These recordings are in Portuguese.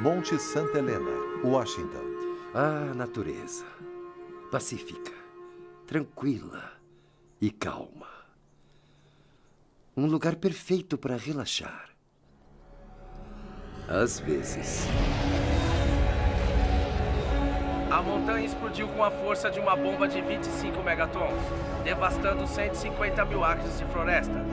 Monte Santa Helena, Washington. Ah, natureza. Pacífica, tranquila e calma. Um lugar perfeito para relaxar. Às vezes. A montanha explodiu com a força de uma bomba de 25 megatons, devastando 150 mil acres de floresta.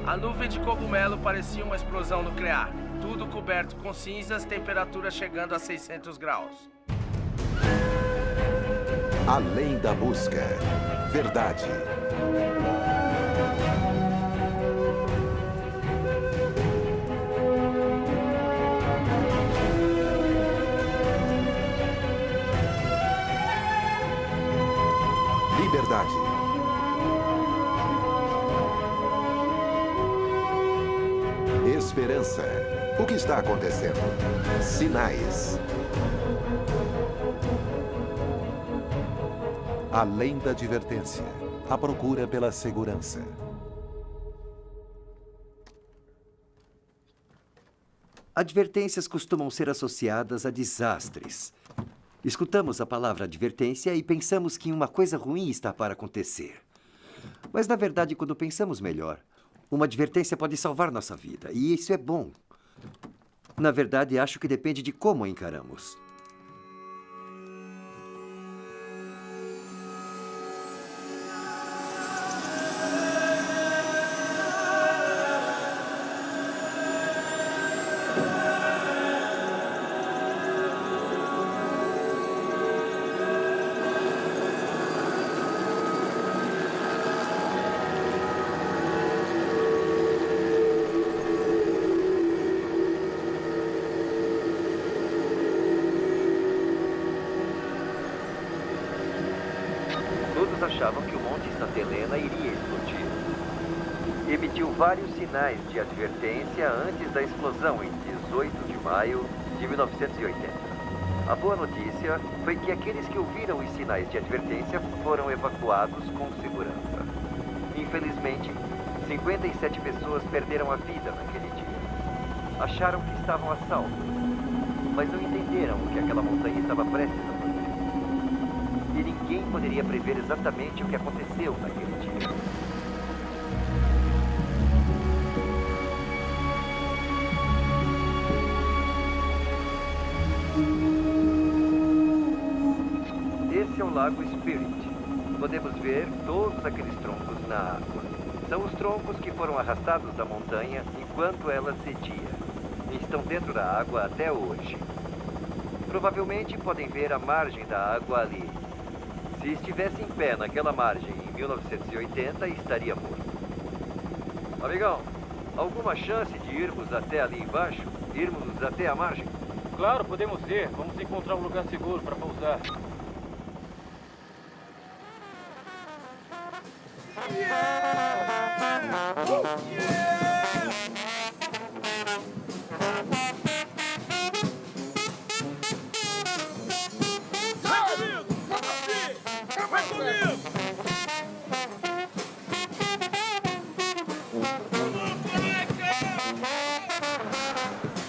A nuvem de cogumelo parecia uma explosão nuclear, tudo coberto com cinzas, temperatura chegando a 600 graus. Além da busca. Verdade. Liberdade. Esperança. O que está acontecendo? Sinais. Além da advertência. A procura pela segurança. Advertências costumam ser associadas a desastres. Escutamos a palavra advertência e pensamos que uma coisa ruim está para acontecer. Mas, na verdade, quando pensamos melhor, uma advertência pode salvar nossa vida, e isso é bom. Na verdade, acho que depende de como a encaramos. Todos achavam que o Monte Santa Helena iria explodir. Emitiu vários sinais de advertência antes da explosão em 18 de maio de 1980. A boa notícia foi que aqueles que ouviram os sinais de advertência foram evacuados com segurança. Infelizmente, 57 pessoas perderam a vida naquele dia. Acharam que estavam a salvo, mas não entenderam o que aquela montanha estava prestes a fazer. E ninguém poderia prever exatamente o que aconteceu naquele dia. Esse é o Lago Spirit. Podemos ver todos aqueles troncos na água. São os troncos que foram arrastados da montanha enquanto ela cedia. E estão dentro da água até hoje. Provavelmente podem ver a margem da água ali. Se estivesse em pé naquela margem em 1980, estaria morto. Amigão, alguma chance de irmos até ali embaixo? Irmos até a margem? Claro, podemos ir. Vamos encontrar um lugar seguro para pousar.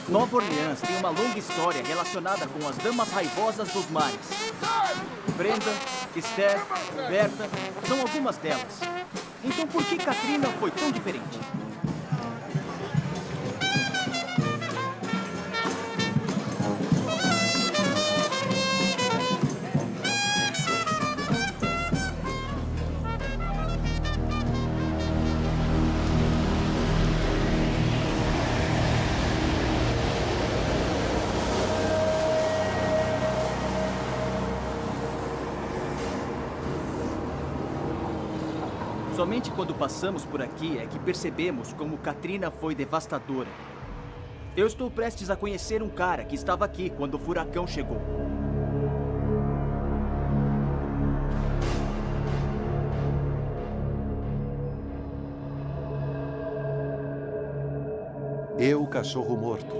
Nova Orleans tem uma longa história relacionada com as damas raivosas dos mares. Brenda, Esther, Berta, são algumas delas. Então por que Katrina foi tão diferente? Somente quando passamos por aqui é que percebemos como Katrina foi devastadora. Eu estou prestes a conhecer um cara que estava aqui quando o furacão chegou. Eu, cachorro morto.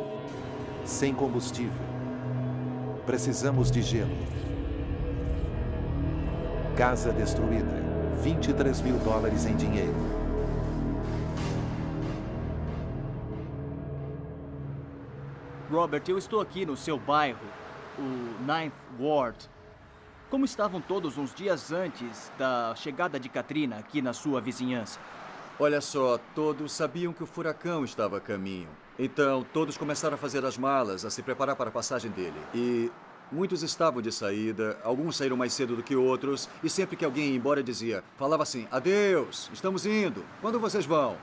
Sem combustível. Precisamos de gelo. Casa destruída. $23 mil em dinheiro. Robert, eu estou aqui no seu bairro, o Ninth Ward. Como estavam todos uns dias antes da chegada de Katrina aqui na sua vizinhança? Olha só, todos sabiam que o furacão estava a caminho. Então, todos começaram a fazer as malas, a se preparar para a passagem dele. E muitos estavam de saída, alguns saíram mais cedo do que outros, e sempre que alguém ia embora falava assim, adeus, estamos indo, quando vocês vão?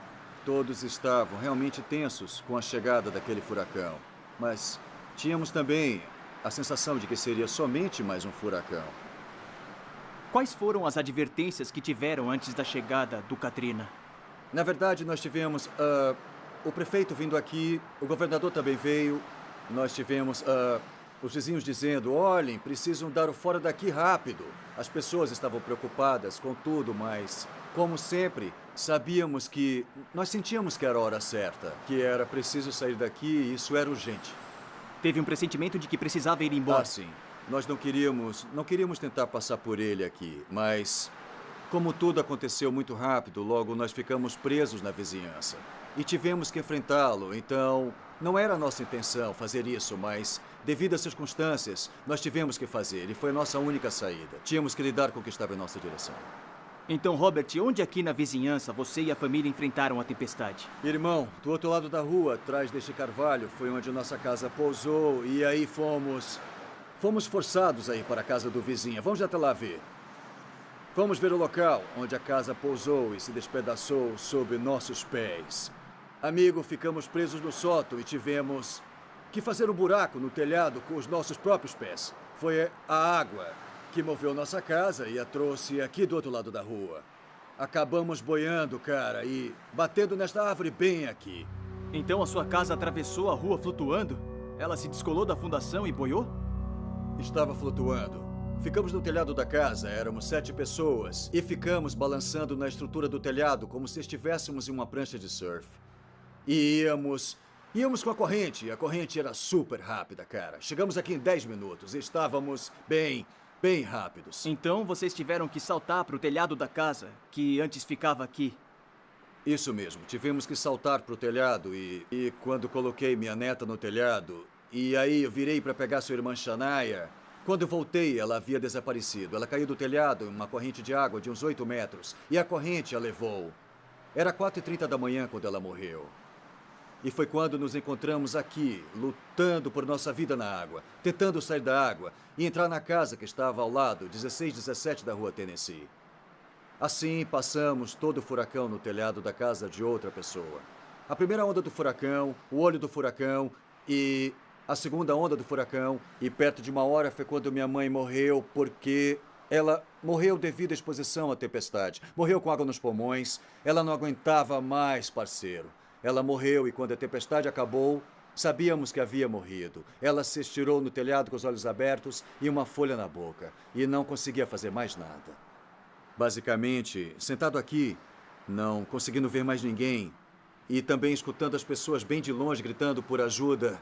Todos estavam realmente tensos com a chegada daquele furacão. Mas tínhamos também a sensação de que seria somente mais um furacão. Quais foram as advertências que tiveram antes da chegada do Katrina? Na verdade, nós tivemos o prefeito vindo aqui, o governador também veio. Nós tivemos os vizinhos dizendo, olhem, precisam dar o fora daqui rápido. As pessoas estavam preocupadas com tudo, mas, como sempre, nós sentíamos que era a hora certa, que era preciso sair daqui e isso era urgente. Teve um pressentimento de que precisava ir embora. Ah, sim. Nós não queríamos tentar passar por ele aqui, mas como tudo aconteceu muito rápido, logo nós ficamos presos na vizinhança. E tivemos que enfrentá-lo, então não era a nossa intenção fazer isso, mas devido às circunstâncias, nós tivemos que fazer e foi a nossa única saída. Tínhamos que lidar com o que estava em nossa direção. Então, Robert, onde aqui na vizinhança você e a família enfrentaram a tempestade? Irmão, do outro lado da rua, atrás deste carvalho, foi onde nossa casa pousou e aí fomos forçados a ir para a casa do vizinho. Vamos até lá ver. Vamos ver o local onde a casa pousou e se despedaçou sob nossos pés. Amigo, ficamos presos no sótão e tivemos que fazer um buraco no telhado com os nossos próprios pés. Foi a água que moveu nossa casa e a trouxe aqui do outro lado da rua. Acabamos boiando, cara, e batendo nesta árvore bem aqui. Então a sua casa atravessou a rua flutuando? Ela se descolou da fundação e boiou? Estava flutuando. Ficamos no telhado da casa, éramos 7 pessoas, e ficamos balançando na estrutura do telhado como se estivéssemos em uma prancha de surf. E íamos com a corrente era super rápida, cara. Chegamos aqui em 10 minutos e estávamos bem rápidos. Então vocês tiveram que saltar para o telhado da casa, que antes ficava aqui. Isso mesmo, tivemos que saltar para o telhado e quando coloquei minha neta no telhado, e aí eu virei para pegar sua irmã Shania. Quando eu voltei, ela havia desaparecido. Ela caiu do telhado em uma corrente de água de uns 8 metros e a corrente a levou. Era 4h30 da manhã quando ela morreu. E foi quando nos encontramos aqui, lutando por nossa vida na água, tentando sair da água e entrar na casa que estava ao lado, 1617 da rua Tennessee. Assim, passamos todo o furacão no telhado da casa de outra pessoa. A primeira onda do furacão, o olho do furacão e a segunda onda do furacão. E perto de 1 hora foi quando minha mãe morreu porque ela morreu devido à exposição à tempestade. Morreu com água nos pulmões. Ela não aguentava mais, parceiro. Ela morreu e quando a tempestade acabou, sabíamos que havia morrido. Ela se estirou no telhado com os olhos abertos e uma folha na boca. E não conseguia fazer mais nada. Basicamente, sentado aqui, não conseguindo ver mais ninguém. E também escutando as pessoas bem de longe gritando por ajuda.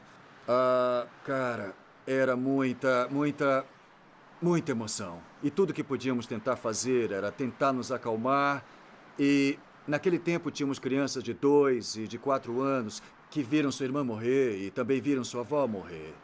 Cara, era muita emoção. E tudo que podíamos tentar fazer era tentar nos acalmar e... Naquele tempo, tínhamos crianças de 2 e de 4 anos que viram sua irmã morrer e também viram sua avó morrer.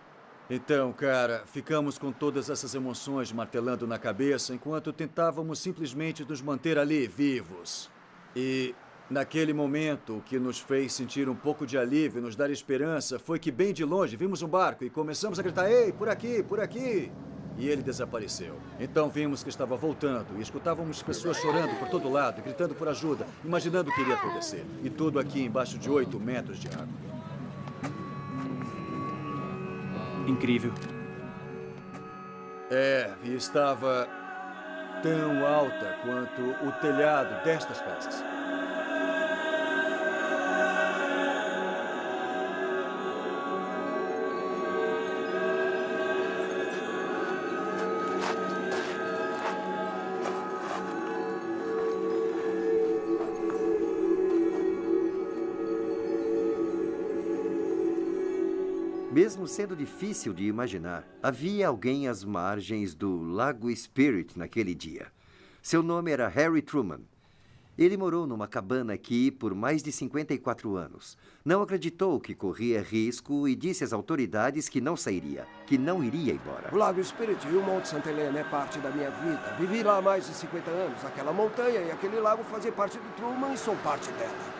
Então, cara, ficamos com todas essas emoções martelando na cabeça enquanto tentávamos simplesmente nos manter ali, vivos. E, naquele momento, o que nos fez sentir um pouco de alívio e nos dar esperança foi que, bem de longe, vimos um barco e começamos a gritar, ei, por aqui, por aqui! E ele desapareceu. Então vimos que estava voltando e escutávamos pessoas chorando por todo lado, gritando por ajuda, imaginando o que iria acontecer. E tudo aqui embaixo de 8 metros de água. Incrível. E estava tão alta quanto o telhado destas casas. Mesmo sendo difícil de imaginar, havia alguém às margens do Lago Spirit naquele dia. Seu nome era Harry Truman. Ele morou numa cabana aqui por mais de 54 anos. Não acreditou que corria risco e disse às autoridades que não sairia, que não iria embora. O Lago Spirit e o Monte Santa Helena é parte da minha vida. Vivi lá há mais de 50 anos. Aquela montanha e aquele lago fazem parte do Truman e sou parte dela.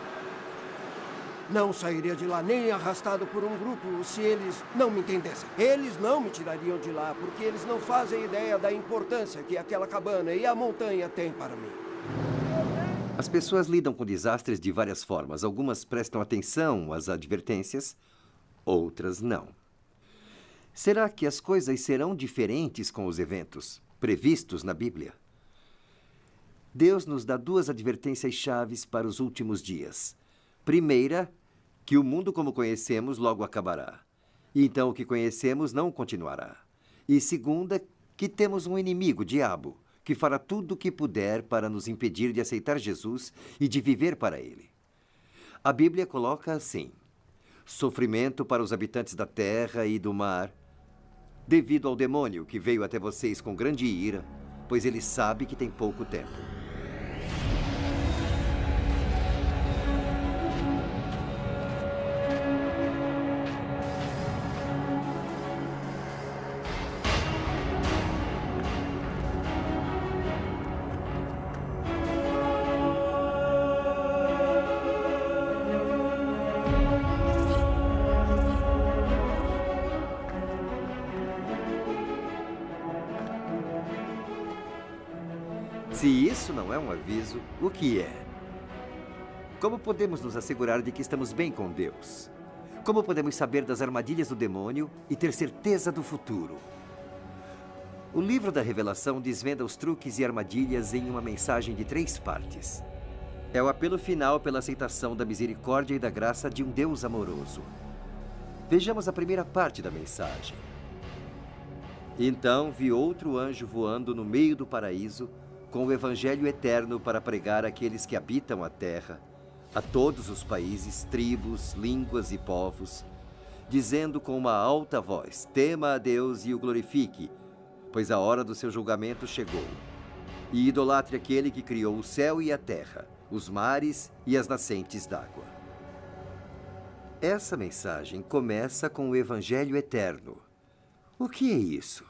Não sairia de lá nem arrastado por um grupo se eles não me entendessem. Eles não me tirariam de lá porque eles não fazem ideia da importância que aquela cabana e a montanha têm para mim. As pessoas lidam com desastres de várias formas. Algumas prestam atenção às advertências, outras não. Será que as coisas serão diferentes com os eventos previstos na Bíblia? Deus nos dá duas advertências chaves para os últimos dias. Primeira, que o mundo como conhecemos logo acabará. E então o que conhecemos não continuará. E segunda, que temos um inimigo, o diabo, que fará tudo o que puder para nos impedir de aceitar Jesus e de viver para Ele. A Bíblia coloca assim: sofrimento para os habitantes da terra e do mar, devido ao demônio que veio até vocês com grande ira, pois ele sabe que tem pouco tempo. Se isso não é um aviso, o que é? Como podemos nos assegurar de que estamos bem com Deus? Como podemos saber das armadilhas do demônio e ter certeza do futuro? O livro da Revelação desvenda os truques e armadilhas em uma mensagem de 3 partes. É o apelo final pela aceitação da misericórdia e da graça de um Deus amoroso. Vejamos a primeira parte da mensagem. Então vi outro anjo voando no meio do paraíso, com o evangelho eterno para pregar àqueles que habitam a terra, a todos os países, tribos, línguas e povos, dizendo com uma alta voz: tema a Deus e o glorifique, pois a hora do seu julgamento chegou. E idolatre aquele que criou o céu e a terra, os mares e as nascentes d'água. Essa mensagem começa com o evangelho eterno. O que é isso?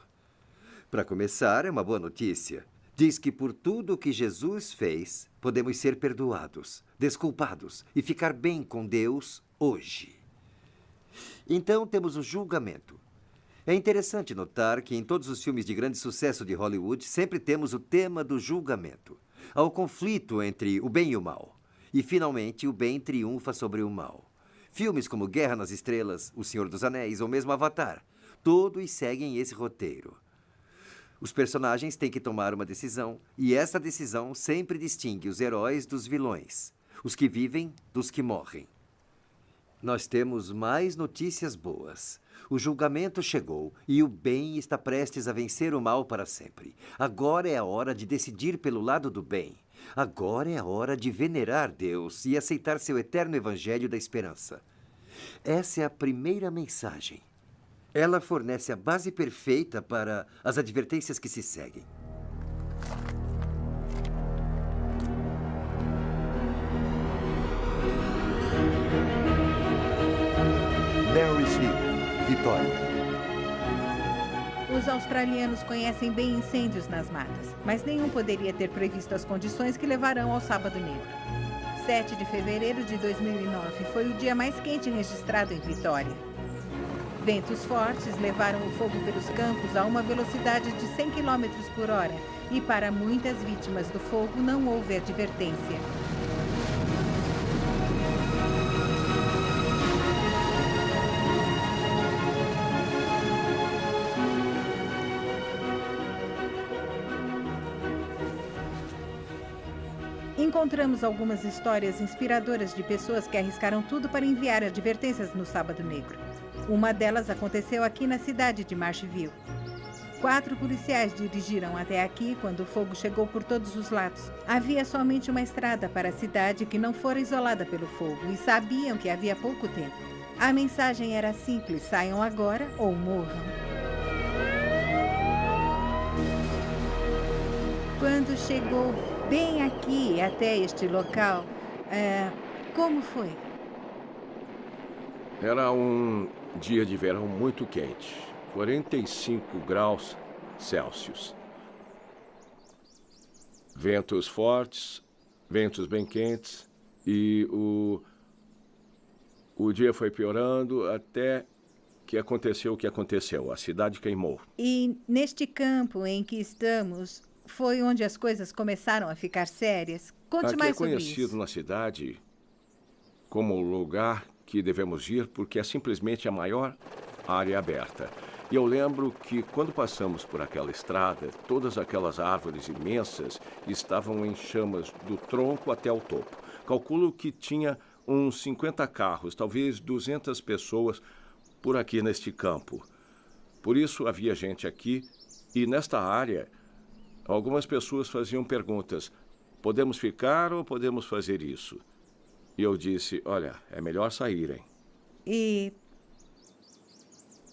Para começar, é uma boa notícia. Diz que por tudo o que Jesus fez, podemos ser perdoados, desculpados e ficar bem com Deus hoje. Então temos o julgamento. É interessante notar que em todos os filmes de grande sucesso de Hollywood sempre temos o tema do julgamento. Há o conflito entre o bem e o mal. E finalmente o bem triunfa sobre o mal. Filmes como Guerra nas Estrelas, O Senhor dos Anéis ou mesmo Avatar, todos seguem esse roteiro. Os personagens têm que tomar uma decisão, e essa decisão sempre distingue os heróis dos vilões, os que vivem dos que morrem. Nós temos mais notícias boas. O julgamento chegou e o bem está prestes a vencer o mal para sempre. Agora é a hora de decidir pelo lado do bem. Agora é a hora de venerar Deus e aceitar seu eterno evangelho da esperança. Essa é a primeira mensagem. Ela fornece a base perfeita para as advertências que se seguem. Marysville, Vitória. Os australianos conhecem bem incêndios nas matas, mas nenhum poderia ter previsto as condições que levarão ao Sábado Negro. 7 de fevereiro de 2009 foi o dia mais quente registrado em Vitória. Ventos fortes levaram o fogo pelos campos a uma velocidade de 100 km por hora e para muitas vítimas do fogo não houve advertência. Encontramos algumas histórias inspiradoras de pessoas que arriscaram tudo para enviar advertências no Sábado Negro. Uma delas aconteceu aqui na cidade de Marshville. 4 policiais dirigiram até aqui quando o fogo chegou por todos os lados. Havia somente uma estrada para a cidade que não fora isolada pelo fogo e sabiam que havia pouco tempo. A mensagem era simples: saiam agora ou morram. quando chegou bem aqui, até este local, como foi? Era um dia de verão muito quente, 45 graus Celsius. Ventos fortes, ventos bem quentes, e o dia foi piorando até que aconteceu o que aconteceu. A cidade queimou. E neste campo em que estamos, foi onde as coisas começaram a ficar sérias? Conte mais sobre isso. Aqui é conhecido na cidade como o lugar que devemos ir, porque é simplesmente a maior área aberta. E eu lembro que quando passamos por aquela estrada, todas aquelas árvores imensas estavam em chamas do tronco até o topo. Calculo que tinha uns 50 carros, talvez 200 pessoas por aqui neste campo. Por isso havia gente aqui, e nesta área, algumas pessoas faziam perguntas: podemos ficar ou podemos fazer isso? E eu disse: olha, é melhor saírem. E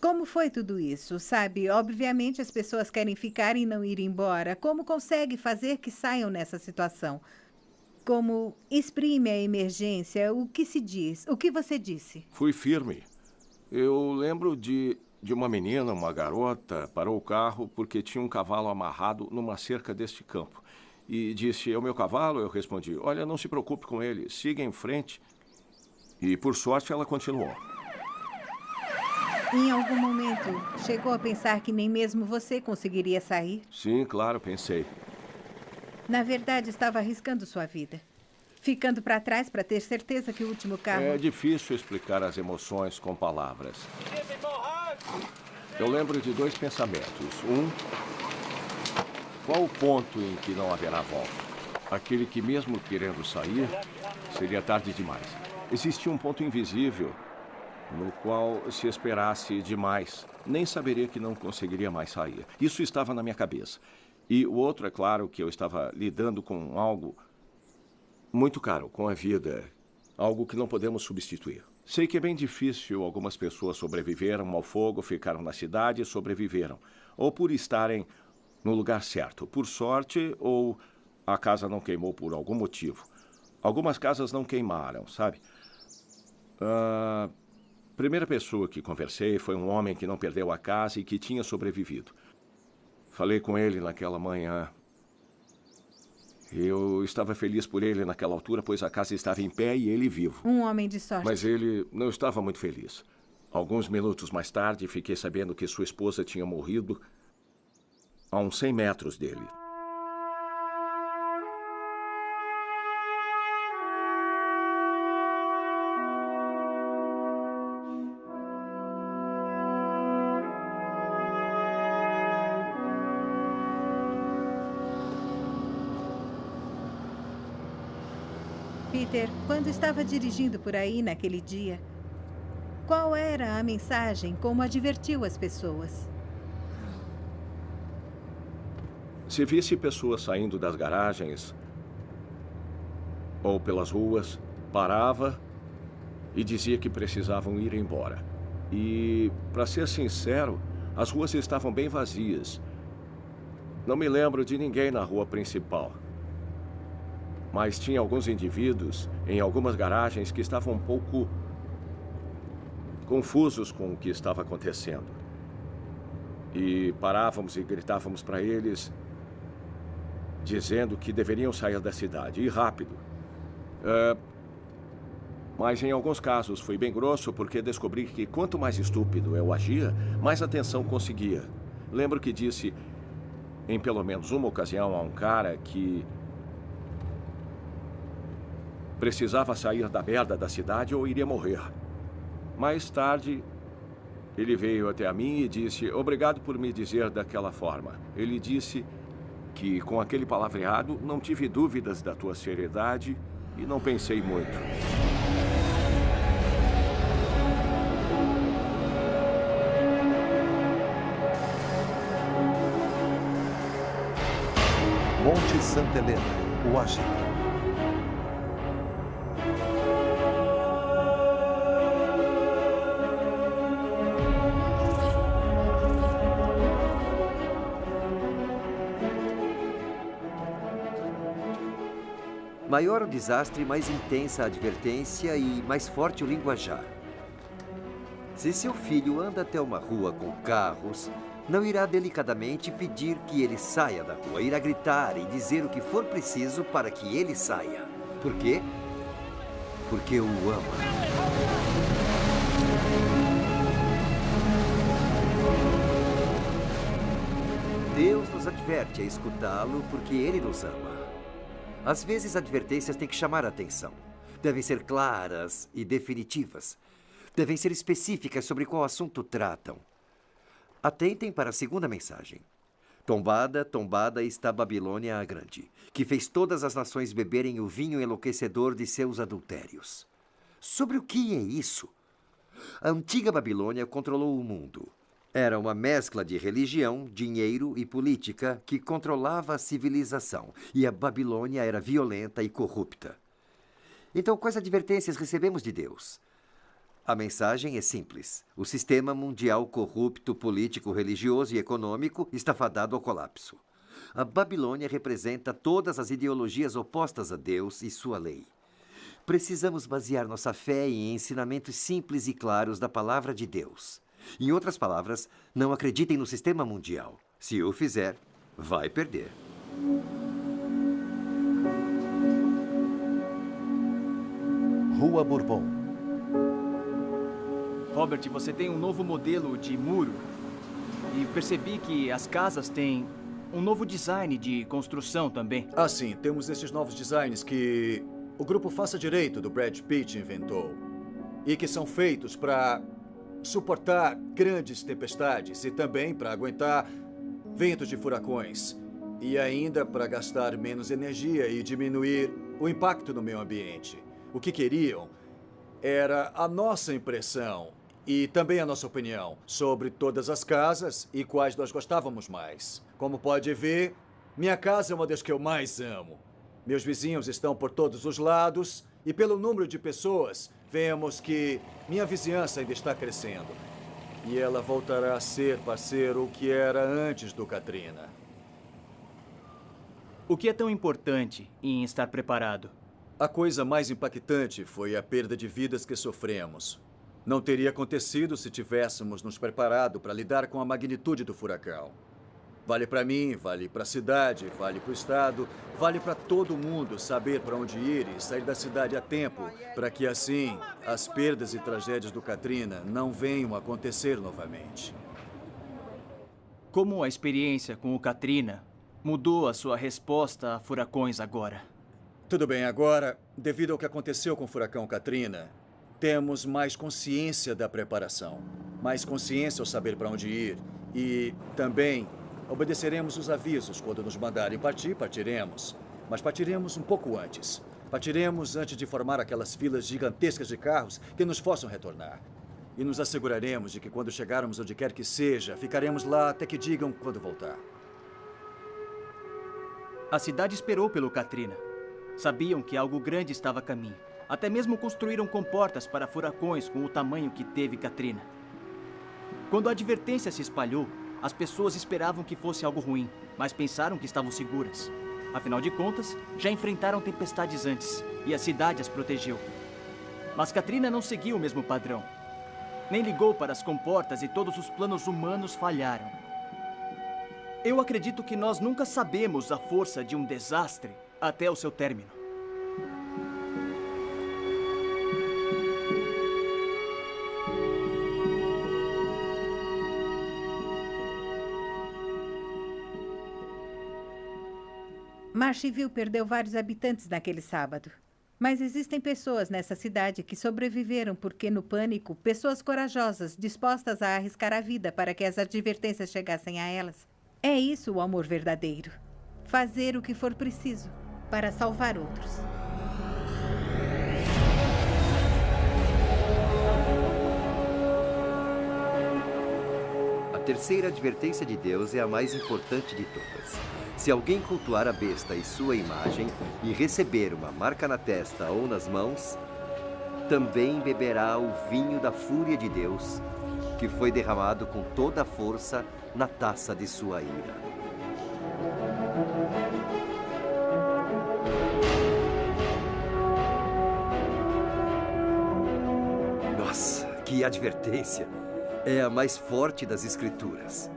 como foi tudo isso? Sabe, obviamente as pessoas querem ficar e não ir embora. Como consegue fazer que saiam nessa situação? Como exprime a emergência? O que se diz? O que você disse? Fui firme. Eu lembro de uma menina, uma garota, parou o carro porque tinha um cavalo amarrado numa cerca deste campo. E disse: é o meu cavalo? Eu respondi: olha, não se preocupe com ele, siga em frente. E por sorte ela continuou. Em algum momento, chegou a pensar que nem mesmo você conseguiria sair? Sim, claro, pensei. Na verdade, estava arriscando sua vida. Ficando para trás para ter certeza que o último carro... É difícil explicar as emoções com palavras. Eu lembro de dois pensamentos. Qual o ponto em que não haverá volta? Aquele que, mesmo querendo sair, seria tarde demais. Existia um ponto invisível no qual, se esperasse demais, nem saberia que não conseguiria mais sair. Isso estava na minha cabeça. E o outro, é claro, que eu estava lidando com algo muito caro, com a vida. Algo que não podemos substituir. Sei que é bem difícil. Algumas pessoas sobreviveram ao fogo, ficaram na cidade e sobreviveram. Ou por estarem no lugar certo, por sorte, ou a casa não queimou por algum motivo. Algumas casas não queimaram, sabe? A primeira pessoa que conversei foi um homem que não perdeu a casa e que tinha sobrevivido. Falei com ele naquela manhã. Eu estava feliz por ele naquela altura, pois a casa estava em pé e ele vivo. Um homem de sorte. Mas ele não estava muito feliz. Alguns minutos mais tarde, fiquei sabendo que sua esposa tinha morrido a uns 100 metros dele. Peter, quando estava dirigindo por aí naquele dia, qual era a mensagem, como advertiu as pessoas? Se visse pessoas saindo das garagens ou pelas ruas, parava e dizia que precisavam ir embora. E, para ser sincero, as ruas estavam bem vazias. Não me lembro de ninguém na rua principal. Mas tinha alguns indivíduos em algumas garagens que estavam um pouco confusos com o que estava acontecendo. E parávamos e gritávamos para eles, dizendo que deveriam sair da cidade, e rápido. Mas em alguns casos foi bem grosso, porque descobri que quanto mais estúpido eu agia, mais atenção conseguia. Lembro que disse, em pelo menos uma ocasião, a um cara que precisava sair da merda da cidade ou iria morrer. Mais tarde, ele veio até a mim e disse: obrigado por me dizer daquela forma. Ele disse que, com aquele palavreado, não tive dúvidas da tua seriedade e não pensei muito. Monte Santa Helena, Washington. Maior o desastre, mais intensa a advertência e mais forte o linguajar. Se seu filho anda até uma rua com carros, não irá delicadamente pedir que ele saia da rua. Irá gritar e dizer o que for preciso para que ele saia. Por quê? Porque o ama. Deus nos adverte a escutá-lo porque Ele nos ama. Às vezes, advertências têm que chamar a atenção. Devem ser claras e definitivas. Devem ser específicas sobre qual assunto tratam. Atentem para a segunda mensagem. Tombada, tombada está Babilônia a Grande, que fez todas as nações beberem o vinho enlouquecedor de seus adultérios. Sobre o que é isso? A antiga Babilônia controlou o mundo. Era uma mescla de religião, dinheiro e política que controlava a civilização. E a Babilônia era violenta e corrupta. Então, quais advertências recebemos de Deus? A mensagem é simples. O sistema mundial corrupto, político, religioso e econômico está fadado ao colapso. A Babilônia representa todas as ideologias opostas a Deus e sua lei. Precisamos basear nossa fé em ensinamentos simples e claros da palavra de Deus. Em outras palavras, não acreditem no sistema mundial. Se o fizer, vai perder. Rua Bourbon. Robert, você tem um novo modelo de muro. E percebi que as casas têm um novo design de construção também. Ah, sim. Temos esses novos designs que o grupo Faça Direito do Brad Pitt inventou. E que são feitos para suportar grandes tempestades e também para aguentar ventos de furacões. E ainda para gastar menos energia e diminuir o impacto no meio ambiente. O que queriam era a nossa impressão e também a nossa opinião sobre todas as casas e quais nós gostávamos mais. Como pode ver, minha casa é uma das que eu mais amo. Meus vizinhos estão por todos os lados e pelo número de pessoas, vemos que minha vizinhança ainda está crescendo. E ela voltará a ser, parceiro, o que era antes do Katrina. O que é tão importante em estar preparado? A coisa mais impactante foi a perda de vidas que sofremos. Não teria acontecido se tivéssemos nos preparado para lidar com a magnitude do furacão. Vale para mim, vale para a cidade, vale para o estado, vale para todo mundo saber para onde ir e sair da cidade a tempo, para que assim as perdas e tragédias do Katrina não venham a acontecer novamente. Como a experiência com o Katrina mudou a sua resposta a furacões agora? Tudo bem, agora, devido ao que aconteceu com o furacão Katrina, temos mais consciência da preparação, mais consciência ao saber para onde ir e também obedeceremos os avisos. Quando nos mandarem partir, partiremos. Mas partiremos um pouco antes. Partiremos antes de formar aquelas filas gigantescas de carros que nos forçam retornar. E nos asseguraremos de que quando chegarmos onde quer que seja, ficaremos lá até que digam quando voltar. A cidade esperou pelo Katrina. Sabiam que algo grande estava a caminho. Até mesmo construíram comportas para furacões com o tamanho que teve Katrina. Quando a advertência se espalhou, as pessoas esperavam que fosse algo ruim, mas pensaram que estavam seguras. Afinal de contas, já enfrentaram tempestades antes, e a cidade as protegeu. Mas Katrina não seguiu o mesmo padrão. Nem ligou para as comportas e todos os planos humanos falharam. Eu acredito que nós nunca sabemos a força de um desastre até o seu término. Marshville perdeu vários habitantes naquele sábado. Mas existem pessoas nessa cidade que sobreviveram porque, no pânico, pessoas corajosas, dispostas a arriscar a vida para que as advertências chegassem a elas. É isso o amor verdadeiro. Fazer o que for preciso para salvar outros. A terceira advertência de Deus é a mais importante de todas. Se alguém cultuar a besta e sua imagem e receber uma marca na testa ou nas mãos, também beberá o vinho da fúria de Deus, que foi derramado com toda a força na taça de sua ira. advertência é a mais forte das Escrituras.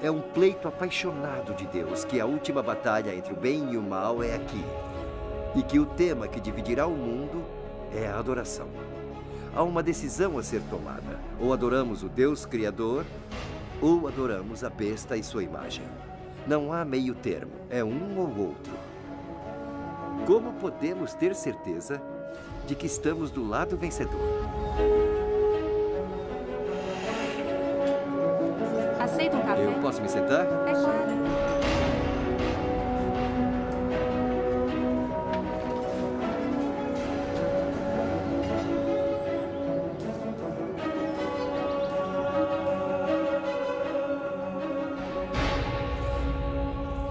É um pleito apaixonado de Deus que a última batalha entre o bem e o mal é aqui. E que o tema que dividirá o mundo é a adoração. Há uma decisão a ser tomada. Ou adoramos o Deus Criador, ou adoramos a besta e sua imagem. Não há meio termo, é um ou outro. Como podemos ter certeza de que estamos do lado vencedor? Aceita um café? Eu posso me sentar? É claro.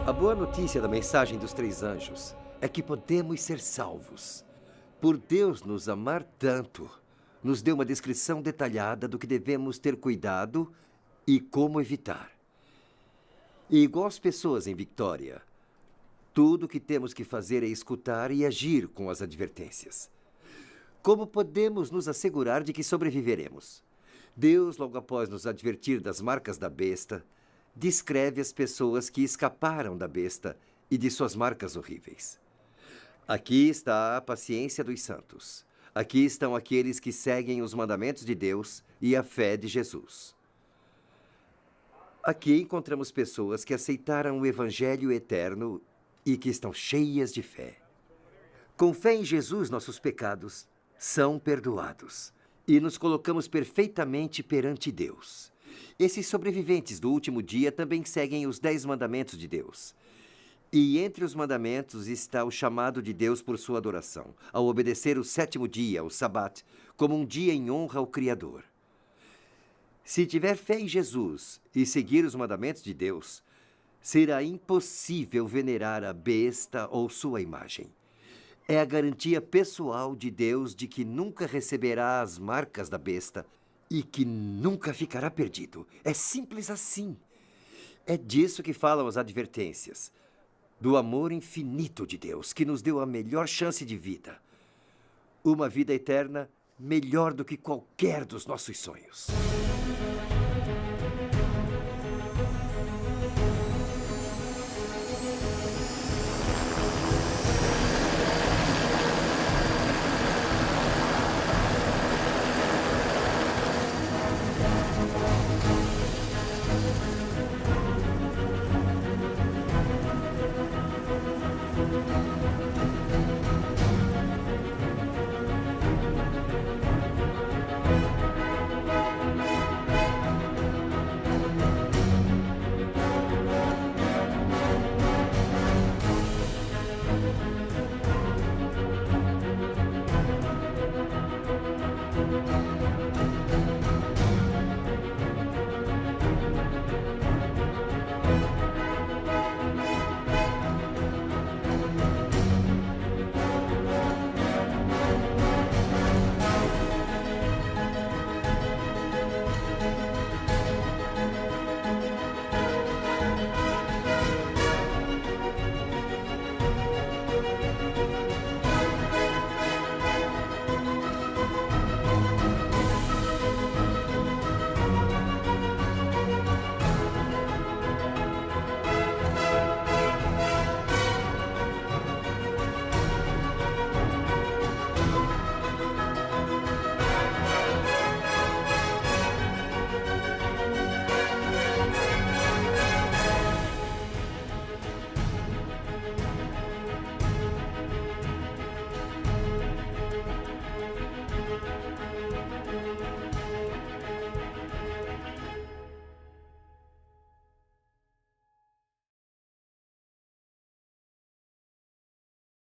A boa notícia da mensagem dos 3 anjos é que podemos ser salvos. Por Deus nos amar tanto, nos deu uma descrição detalhada do que devemos ter cuidado e como evitar. E igual às pessoas em Victoria, tudo o que temos que fazer é escutar e agir com as advertências. Como podemos nos assegurar de que sobreviveremos? Deus, logo após nos advertir das marcas da besta, descreve as pessoas que escaparam da besta e de suas marcas horríveis. Aqui está a paciência dos santos. Aqui estão aqueles que seguem os mandamentos de Deus e a fé de Jesus. Aqui encontramos pessoas que aceitaram o Evangelho eterno e que estão cheias de fé. Com fé em Jesus, nossos pecados são perdoados e nos colocamos perfeitamente perante Deus. Esses sobreviventes do último dia também seguem os 10 mandamentos de Deus. E entre os mandamentos está o chamado de Deus por sua adoração, ao obedecer o 7º dia, o Sabat, como um dia em honra ao Criador. Se tiver fé em Jesus e seguir os mandamentos de Deus, será impossível venerar a besta ou sua imagem. É a garantia pessoal de Deus de que nunca receberá as marcas da besta e que nunca ficará perdido. É simples assim. É disso que falam as advertências. Do amor infinito de Deus, que nos deu a melhor chance de vida. Uma vida eterna melhor do que qualquer dos nossos sonhos.